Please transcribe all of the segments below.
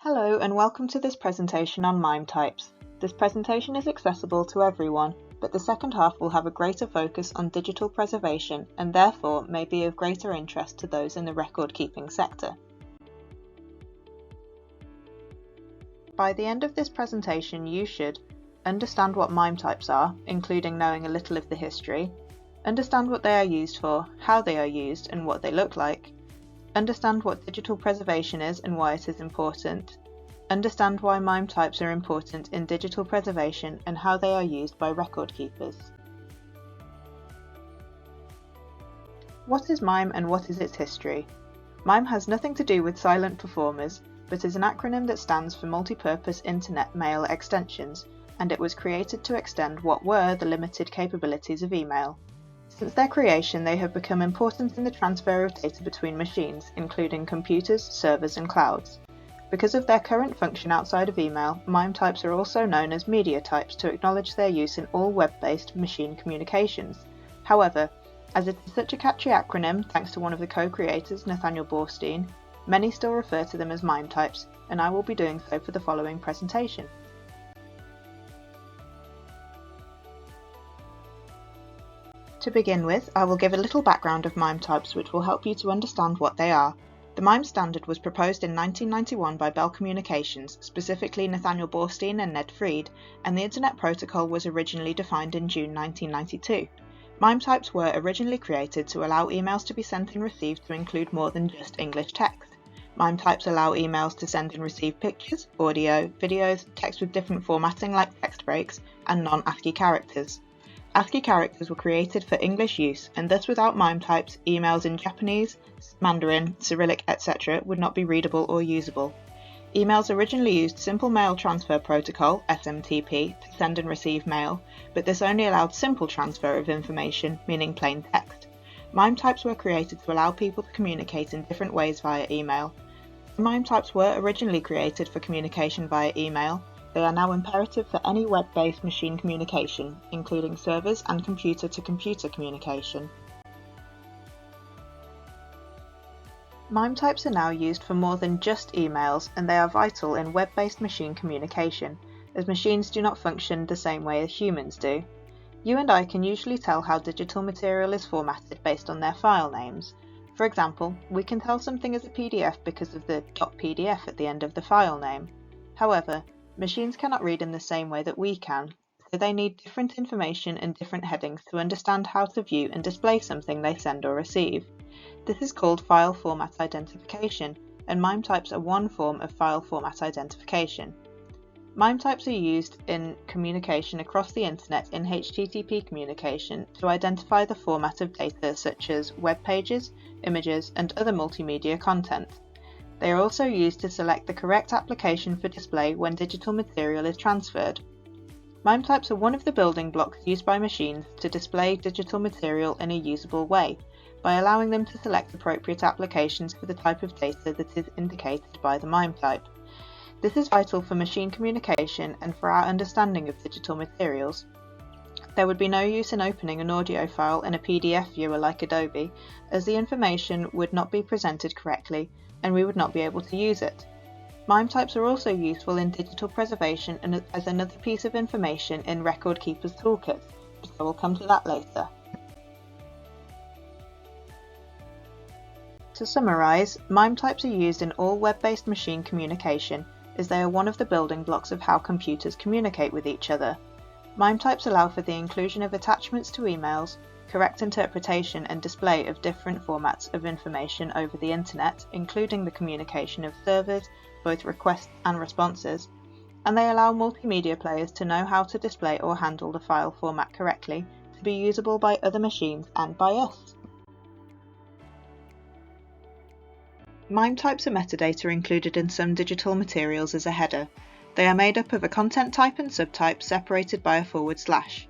Hello and welcome to this presentation on MIME types. This presentation is accessible to everyone, but the second half will have a greater focus on digital preservation and therefore may be of greater interest to those in the record-keeping sector. By the end of this presentation, you should understand what MIME types are, including knowing a little of the history, understand what they are used for, how they are used and what they look like, understand what digital preservation is and why it is important, understand why MIME types are important in digital preservation and how they are used by record keepers. What is MIME and what is its history? MIME has nothing to do with silent performers, but is an acronym that stands for Multi-Purpose Internet Mail Extensions, and it was created to extend what were the limited capabilities of email. Since their creation, they have become important in the transfer of data between machines, including computers, servers and clouds. Because of their current function outside of email, MIME types are also known as media types to acknowledge their use in all web-based machine communications. However, as it is such a catchy acronym thanks to one of the co-creators, Nathaniel Borstein, many still refer to them as MIME types, and I will be doing so for the following presentation. To begin with, I will give a little background of MIME types which will help you to understand what they are. The MIME standard was proposed in 1991 by Bell Communications, specifically Nathaniel Borstein and Ned Freed, and the Internet Protocol was originally defined in June 1992. MIME types were originally created to allow emails to be sent and received to include more than just English text. MIME types allow emails to send and receive pictures, audio, videos, text with different formatting like text breaks, and non-ASCII characters. ASCII characters were created for English use, and thus without MIME types, emails in Japanese, Mandarin, Cyrillic, etc. would not be readable or usable. Emails originally used Simple Mail Transfer Protocol, SMTP, to send and receive mail, but this only allowed simple transfer of information, meaning plain text. MIME types were created to allow people to communicate in different ways via email. MIME types were originally created for communication via email. They are now imperative for any web-based machine communication, including servers and computer-to-computer communication. MIME types are now used for more than just emails, and they are vital in web-based machine communication, as machines do not function the same way as humans do. You and I can usually tell how digital material is formatted based on their file names. For example, we can tell something is a PDF because of the .pdf at the end of the file name. However, machines cannot read in the same way that we can, so they need different information and different headings to understand how to view and display something they send or receive. This is called file format identification, and MIME types are one form of file format identification. MIME types are used in communication across the internet in HTTP communication to identify the format of data such as web pages, images, and other multimedia content. They are also used to select the correct application for display when digital material is transferred. MIME types are one of the building blocks used by machines to display digital material in a usable way, by allowing them to select appropriate applications for the type of data that is indicated by the MIME type. This is vital for machine communication and for our understanding of digital materials. There would be no use in opening an audio file in a PDF viewer like Adobe, as the information would not be presented correctly and we would not be able to use it. MIME types are also useful in digital preservation and as another piece of information in Record Keeper's Toolkit, so I will come to that later. To summarise, MIME types are used in all web-based machine communication, as they are one of the building blocks of how computers communicate with each other. MIME types allow for the inclusion of attachments to emails, correct interpretation and display of different formats of information over the internet, including the communication of servers, both requests and responses, and they allow multimedia players to know how to display or handle the file format correctly to be usable by other machines and by us. MIME types are metadata included in some digital materials as a header. They are made up of a content type and subtype separated by a /.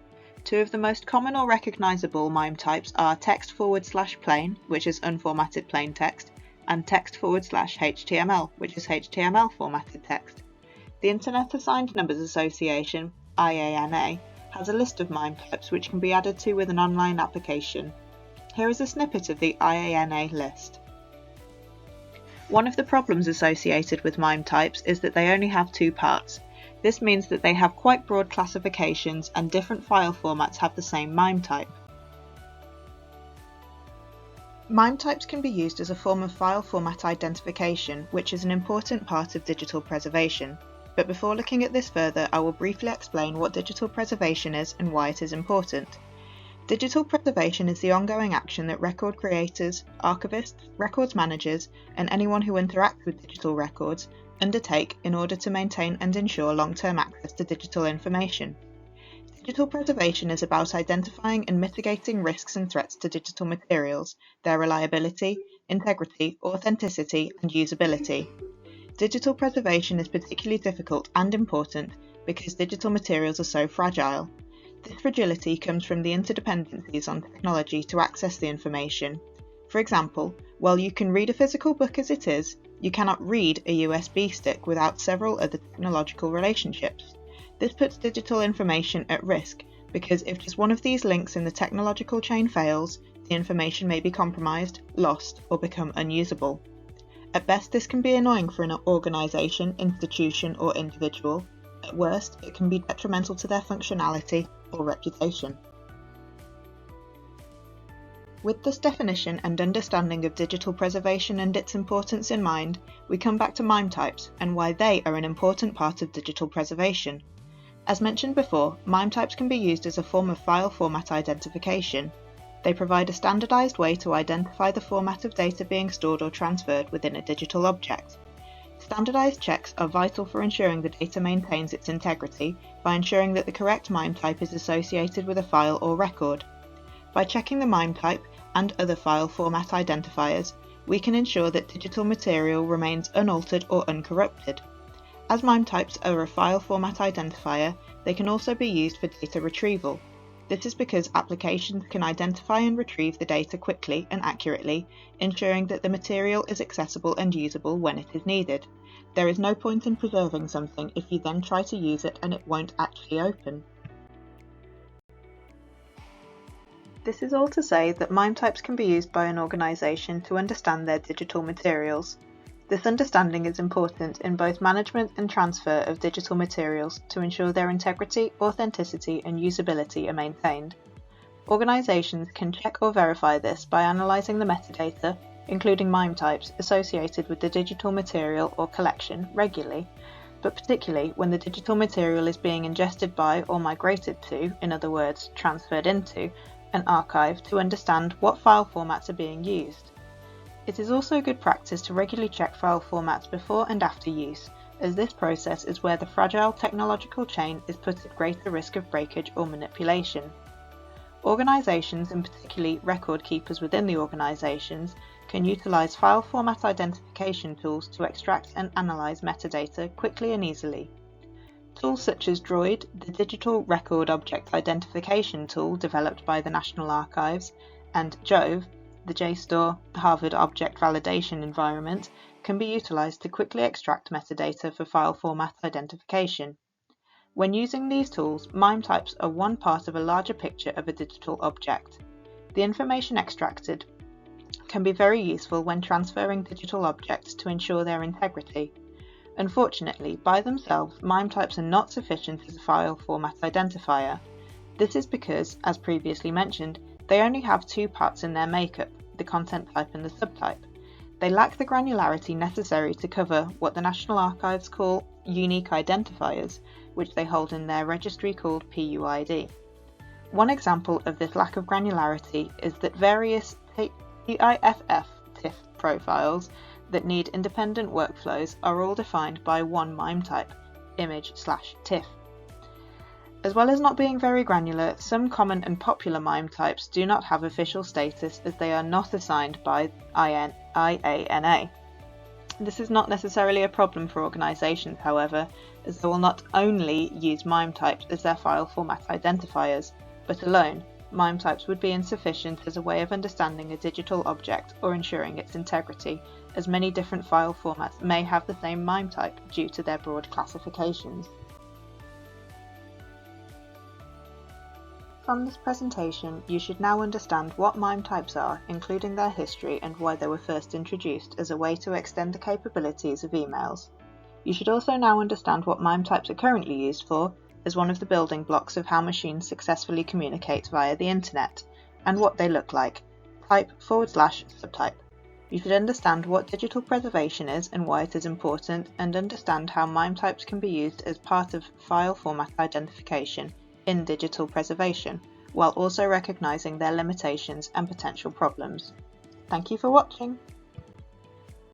Two of the most common or recognisable MIME types are text/plain, which is unformatted plain text, and text/HTML, which is HTML formatted text. The Internet Assigned Numbers Association, IANA, has a list of MIME types which can be added to with an online application. Here is a snippet of the IANA list. One of the problems associated with MIME types is that they only have two parts. This means that they have quite broad classifications and different file formats have the same MIME type. MIME types can be used as a form of file format identification, which is an important part of digital preservation. But before looking at this further, I will briefly explain what digital preservation is and why it is important. Digital preservation is the ongoing action that record creators, archivists, records managers, and anyone who interacts with digital records undertake in order to maintain and ensure long-term access to digital information. Digital preservation is about identifying and mitigating risks and threats to digital materials, their reliability, integrity, authenticity, and usability. Digital preservation is particularly difficult and important because digital materials are so fragile. This fragility comes from the interdependencies on technology to access the information. For example, while you can read a physical book as it is, you cannot read a USB stick without several other technological relationships. This puts digital information at risk because if just one of these links in the technological chain fails, the information may be compromised, lost, or become unusable. At best, this can be annoying for an organisation, institution, or individual. At worst, it can be detrimental to their functionality or reputation. With this definition and understanding of digital preservation and its importance in mind, we come back to MIME types and why they are an important part of digital preservation. As mentioned before, MIME types can be used as a form of file format identification. They provide a standardized way to identify the format of data being stored or transferred within a digital object. Standardized checks are vital for ensuring the data maintains its integrity by ensuring that the correct MIME type is associated with a file or record. By checking the MIME type and other file format identifiers, we can ensure that digital material remains unaltered or uncorrupted. As MIME types are a file format identifier, they can also be used for data retrieval. This is because applications can identify and retrieve the data quickly and accurately, ensuring that the material is accessible and usable when it is needed. There is no point in preserving something if you then try to use it and it won't actually open. This is all to say that MIME types can be used by an organisation to understand their digital materials. This understanding is important in both management and transfer of digital materials to ensure their integrity, authenticity, and usability are maintained. Organisations can check or verify this by analysing the metadata, including MIME types, associated with the digital material or collection regularly, but particularly when the digital material is being ingested by or migrated to, in other words, transferred into, an archive to understand what file formats are being used. It is also good practice to regularly check file formats before and after use, as this process is where the fragile technological chain is put at greater risk of breakage or manipulation. Organisations, and particularly record keepers within the organisations, can utilise file format identification tools to extract and analyse metadata quickly and easily. Tools such as Droid, the Digital Record Object Identification tool developed by the National Archives, and Jove, the JSTOR Harvard Object Validation Environment, can be utilised to quickly extract metadata for file format identification. When using these tools, MIME types are one part of a larger picture of a digital object. The information extracted can be very useful when transferring digital objects to ensure their integrity. Unfortunately, by themselves, MIME types are not sufficient as a file format identifier. This is because, as previously mentioned, they only have two parts in their makeup, the content type and the subtype. They lack the granularity necessary to cover what the National Archives call unique identifiers, which they hold in their registry called PUID. One example of this lack of granularity is that various TIFF profiles that need independent workflows are all defined by one MIME type, image/TIFF. As well as not being very granular, some common and popular MIME types do not have official status as they are not assigned by IANA. This is not necessarily a problem for organisations, however, as they will not only use MIME types as their file format identifiers, but alone, MIME types would be insufficient as a way of understanding a digital object or ensuring its integrity, as many different file formats may have the same MIME type due to their broad classifications. From this presentation, you should now understand what MIME types are, including their history and why they were first introduced as a way to extend the capabilities of emails. You should also now understand what MIME types are currently used for, as one of the building blocks of how machines successfully communicate via the internet, and what they look like, type/subtype. You should understand what digital preservation is and why it is important, and understand how MIME types can be used as part of file format identification in digital preservation, while also recognizing their limitations and potential problems. Thank you for watching.